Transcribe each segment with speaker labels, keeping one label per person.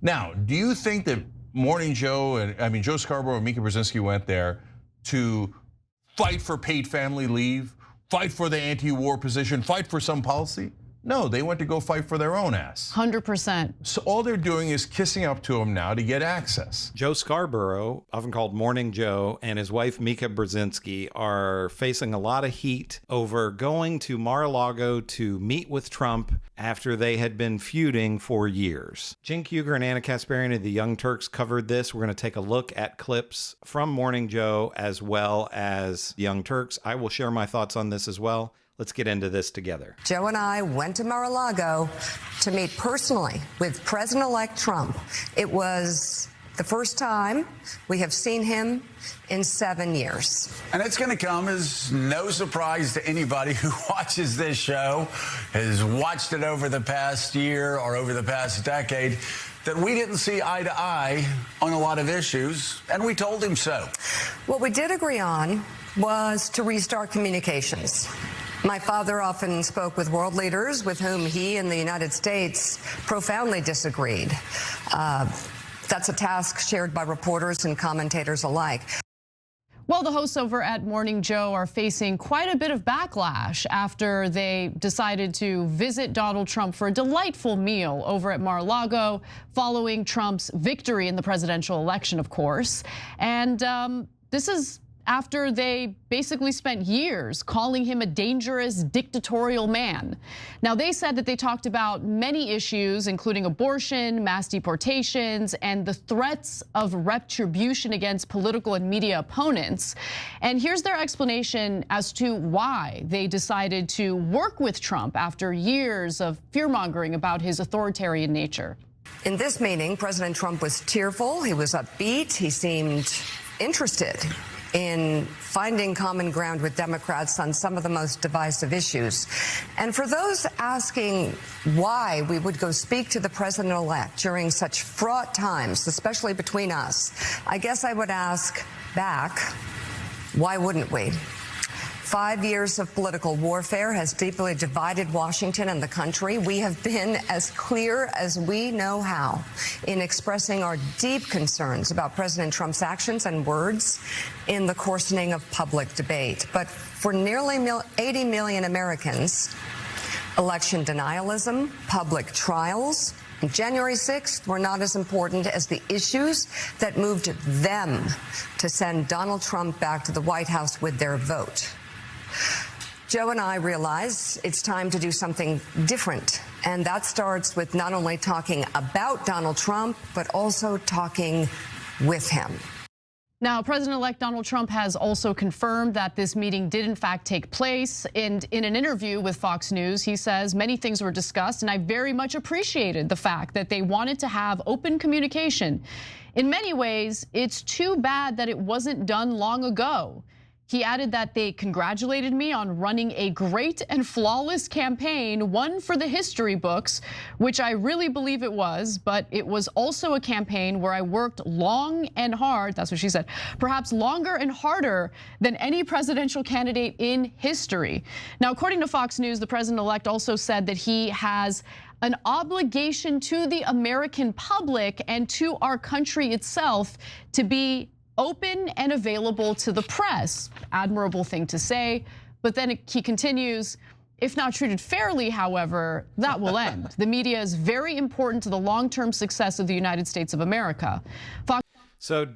Speaker 1: Now, do you think that Morning Joe and Joe Scarborough and Mika Brzezinski went there to fight for paid family leave, fight for the anti-war position, fight for some policy? No, they went to go fight for their own ass.
Speaker 2: 100%.
Speaker 1: So all they're doing is kissing up to him now to get access.
Speaker 3: Joe Scarborough, often called Morning Joe, and his wife Mika Brzezinski are facing a lot of heat over going to Mar-a-Lago to meet with Trump after they had been feuding for years. Cenk Uygur and Anna Kasparian of the Young Turks covered this. We're going to take a look at clips from Morning Joe as well as Young Turks. I will share my thoughts on this as well. Let's get into this together.
Speaker 4: Joe and I went to Mar-a-Lago to meet personally with President-elect Trump. It was the first time we have seen him in 7 years.
Speaker 5: And it's going to come as no surprise to anybody who watches this show, has watched it over the past year or over the past decade, that we didn't see eye to eye on a lot of issues, and we told him so.
Speaker 4: What we did agree on was to restart communications. My father often spoke with world leaders with whom he and the United States profoundly disagreed. That's a task shared by reporters and commentators alike.
Speaker 2: Well, the hosts over at Morning Joe are facing quite a bit of backlash after they decided to visit Donald Trump for a delightful meal over at Mar-a-Lago following Trump's victory in the presidential election, of course. And this is after they basically spent years calling him a dangerous dictatorial man. Now, they said that they talked about many issues, including abortion, mass deportations, and the threats of retribution against political and media opponents. And here's their explanation as to why they decided to work with Trump after years of fear-mongering about his authoritarian nature.
Speaker 4: In this meeting, President Trump was tearful, he was upbeat, he seemed interested in finding common ground with Democrats on some of the most divisive issues. And for those asking why we would go speak to the president-elect during such fraught times, especially between us, I guess I would ask back, why wouldn't we? 5 years of political warfare has deeply divided Washington and the country. We have been as clear as we know how in expressing our deep concerns about President Trump's actions and words in the coarsening of public debate. But for nearly 80 million Americans, election denialism, public trials, and January 6th were not as important as the issues that moved them to send Donald Trump back to the White House with their vote. Joe and I realize it's time to do something different, and that starts with not only talking about Donald Trump, but also talking with him.
Speaker 2: Now, President-elect Donald Trump has also confirmed that this meeting did in fact take place. And in an interview with Fox News, he says many things were discussed, and I very much appreciated the fact that they wanted to have open communication. In many ways, it's too bad that it wasn't done long ago. He added that they congratulated me on running a great and flawless campaign, one for the history books, which I really believe it was, but it was also a campaign where I worked long and hard, that's what she said, perhaps longer and harder than any presidential candidate in history. Now, according to Fox News, the president-elect also said that he has an obligation to the American public and to our country itself to be open and available to the press. Admirable thing to say, but then he continues, if not treated fairly, however, that will end. The media is very important to the long-term success of the United States of America.
Speaker 3: So,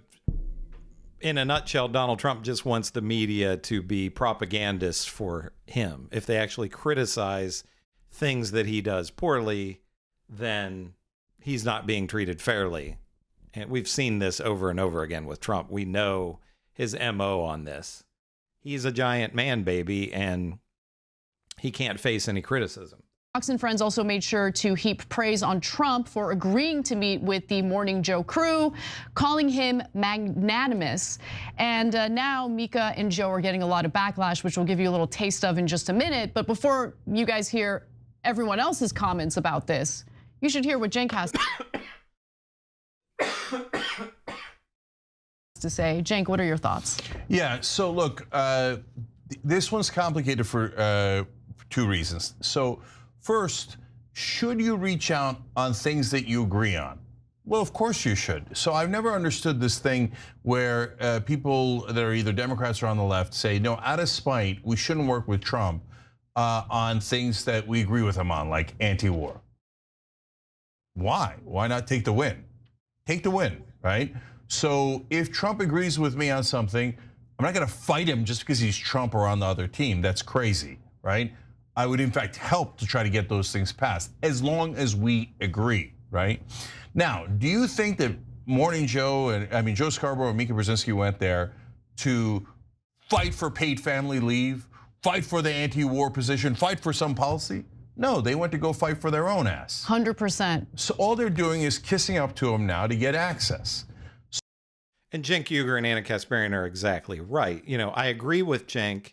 Speaker 3: in a nutshell, Donald Trump just wants the media to be propagandists for him. If they actually criticize things that he does poorly, then he's not being treated fairly. And we've seen this over and over again with Trump. We know his MO on this. He's a giant man baby, and he can't face any criticism.
Speaker 2: Fox and Friends also made sure to heap praise on Trump for agreeing to meet with the Morning Joe crew, calling him magnanimous. And now Mika and Joe are getting a lot of backlash, which we'll give you a little taste of in just a minute. But before you guys hear everyone else's comments about this, you should hear what Cenk has to say. Cenk, what are your thoughts?
Speaker 1: Yeah, so look, this one's complicated for two reasons. So first, should you reach out on things that you agree on? Well, of course you should. So I've never understood this thing where people that are either Democrats or on the left say, no, out of spite, we shouldn't work with Trump on things that we agree with him on, like anti-war. Why? Why not take the win? Take the win, right? So if Trump agrees with me on something, I'm not going to fight him just because he's Trump or on the other team. That's crazy, right? I would in fact help to try to get those things passed as long as we agree, right? Now, do you think that Morning Joe Joe Scarborough and Mika Brzezinski went there to fight for paid family leave, fight for the anti-war position, fight for some policy? No, they went to go fight for their own ass.
Speaker 2: 100%.
Speaker 1: So all they're doing is kissing up to him now to get access.
Speaker 3: And Cenk Uygur and Anna Kasparian are exactly right. You know, I agree with Cenk.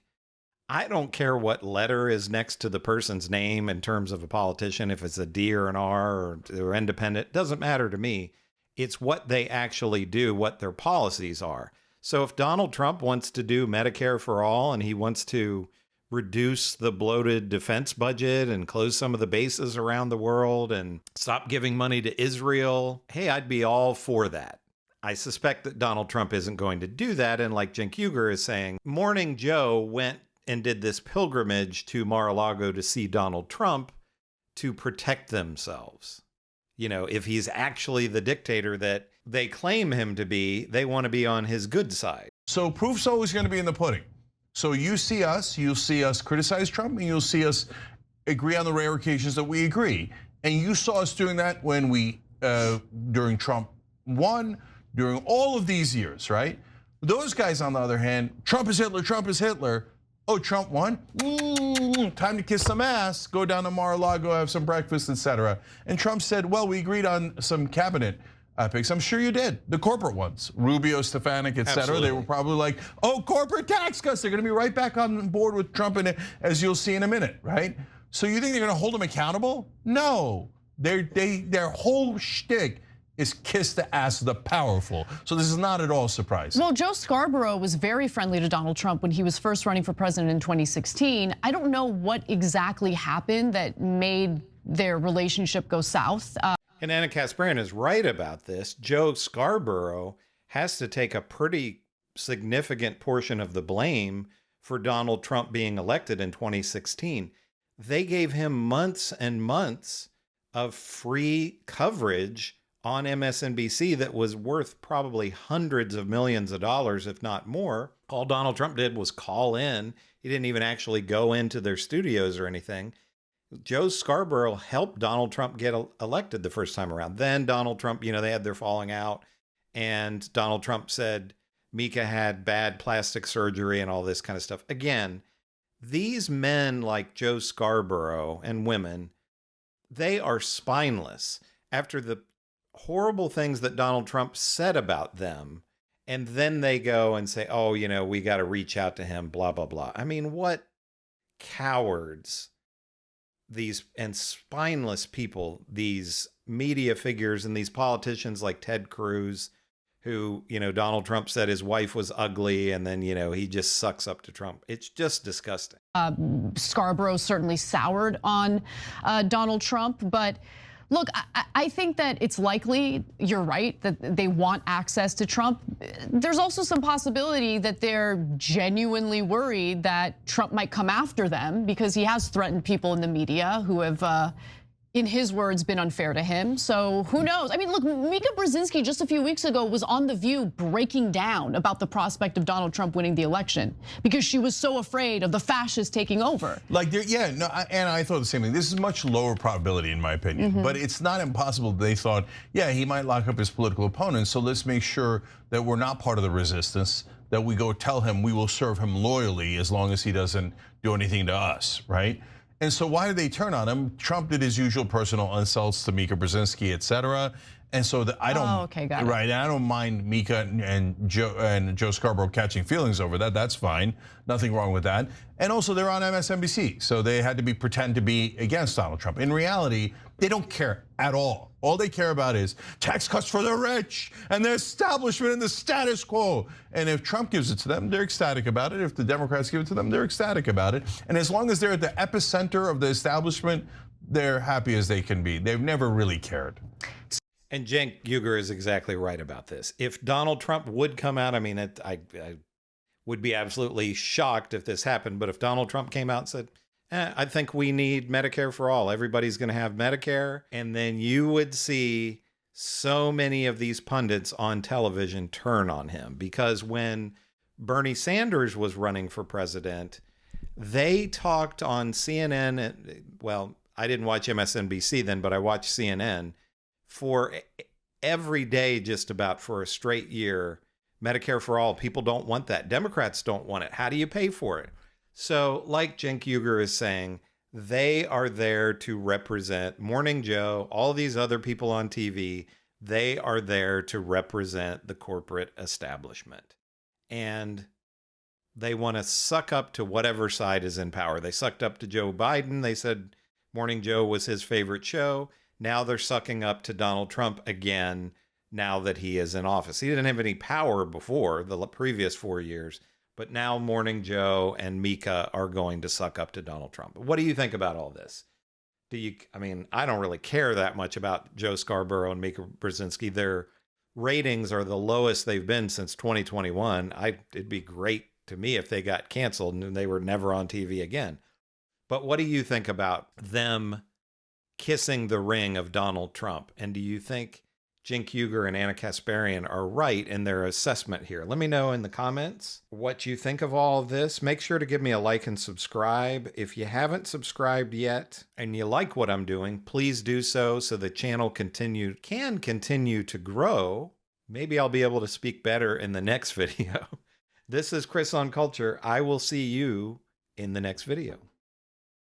Speaker 3: I don't care what letter is next to the person's name in terms of a politician, if it's a D or an R or they're independent, doesn't matter to me. It's what they actually do, what their policies are. So if Donald Trump wants to do Medicare for all and he wants to reduce the bloated defense budget and close some of the bases around the world and stop giving money to Israel, hey, I'd be all for that. I suspect that Donald Trump isn't going to do that. And like Cenk Uygur is saying, Morning Joe went and did this pilgrimage to Mar-a-Lago to see Donald Trump to protect themselves. You know, if he's actually the dictator that they claim him to be, they want to be on his good side.
Speaker 1: So proof's always going to be in the pudding. So you'll see us criticize Trump, and you'll see us agree on the rare occasions that we agree. And you saw us doing that when we, during Trump 1, during all of these years, right? Those guys, on the other hand, Trump is Hitler, Trump is Hitler. Oh, Trump won? Time to kiss some ass, go down to Mar-a-Lago, have some breakfast, etc. And Trump said, well, we agreed on some cabinet picks. I'm sure you did, the corporate ones, Rubio, Stefanik, etc.
Speaker 3: Absolutely.
Speaker 1: They were probably like, oh, corporate tax cuts. They're gonna be right back on board with Trump, in it, as you'll see in a minute, right? So you think they're gonna hold him accountable? No, their whole shtick is kiss the ass of the powerful. So this is not at all surprising.
Speaker 2: Well, Joe Scarborough was very friendly to Donald Trump when he was first running for president in 2016. I don't know what exactly happened that made their relationship go south.
Speaker 3: And Anna Kasparian is right about this. Joe Scarborough has to take a pretty significant portion of the blame for Donald Trump being elected in 2016. They gave him months and months of free coverage on MSNBC that was worth probably hundreds of millions of dollars, if not more. All Donald Trump did was call in. He didn't even actually go into their studios or anything. Joe Scarborough helped Donald Trump get elected the first time around. Then Donald Trump, you know, they had their falling out, and Donald Trump said Mika had bad plastic surgery and all this kind of stuff. Again, these men like Joe Scarborough and women, they are spineless. After the horrible things that Donald Trump said about them, and then they go and say, oh, you know, we got to reach out to him, blah, blah, blah. I mean, what cowards these and spineless people, these media figures and these politicians like Ted Cruz, who, you know, Donald Trump said his wife was ugly, and then, you know, he just sucks up to Trump. It's just disgusting.
Speaker 2: Scarborough certainly soured on Donald Trump, but look, I think that it's likely, you're right, that they want access to Trump. There's also some possibility that they're genuinely worried that Trump might come after them because he has threatened people in the media who have, in his words, been unfair to him. So who knows? I mean, look, Mika Brzezinski just a few weeks ago was on The View breaking down about the prospect of Donald Trump winning the election because she was so afraid of the fascists taking over.
Speaker 1: Like, yeah, no, and I thought the same thing. This is much lower probability in my opinion, but it's not impossible. They thought, yeah, he might lock up his political opponents, so let's make sure that we're not part of the resistance, that we go tell him we will serve him loyally as long as he doesn't do anything to us, right? And so why did they turn on him? Trump did his usual personal insults to Mika Brzezinski, et cetera. And so I don't, right? I don't mind Mika and Joe Scarborough catching feelings over that. That's fine, nothing wrong with that. And also, they're on MSNBC, so they had to pretend to be against Donald Trump. In reality, they don't care at all. All they care about is tax cuts for the rich and the establishment and the status quo. And if Trump gives it to them, they're ecstatic about it. If the Democrats give it to them, they're ecstatic about it. And as long as they're at the epicenter of the establishment, they're happy as they can be. They've never really cared.
Speaker 3: And Cenk Uygur is exactly right about this. If Donald Trump would come out, I mean, I would be absolutely shocked if this happened. But if Donald Trump came out and said, I think we need Medicare for all, everybody's going to have Medicare, and then you would see so many of these pundits on television turn on him. Because when Bernie Sanders was running for president, they talked on CNN. Well, I didn't watch MSNBC then, but I watched CNN for every day, just about for a straight year. Medicare for all, people don't want that. Democrats don't want it. How do you pay for it? So like Cenk Uygur is saying, they are there to represent Morning Joe, all these other people on TV. They are there to represent the corporate establishment. And they want to suck up to whatever side is in power. They sucked up to Joe Biden. They said Morning Joe was his favorite show. Now they're sucking up to Donald Trump again, now that he is in office. He didn't have any power before the previous 4 years, but now Morning Joe and Mika are going to suck up to Donald Trump. What do you think about all this? I mean, I don't really care that much about Joe Scarborough and Mika Brzezinski. Their ratings are the lowest they've been since 2021. It'd be great to me if they got canceled and they were never on TV again. But what do you think about them kissing the ring of Donald Trump? And do you think Cenk Uygur and Anna Kasparian are right in their assessment here? Let me know in the comments what you think of all of this. Make sure to give me a like and subscribe. If you haven't subscribed yet and you like what I'm doing, please do so the channel can continue to grow. Maybe I'll be able to speak better in the next video. This is Chris on Culture. I will see you in the next video.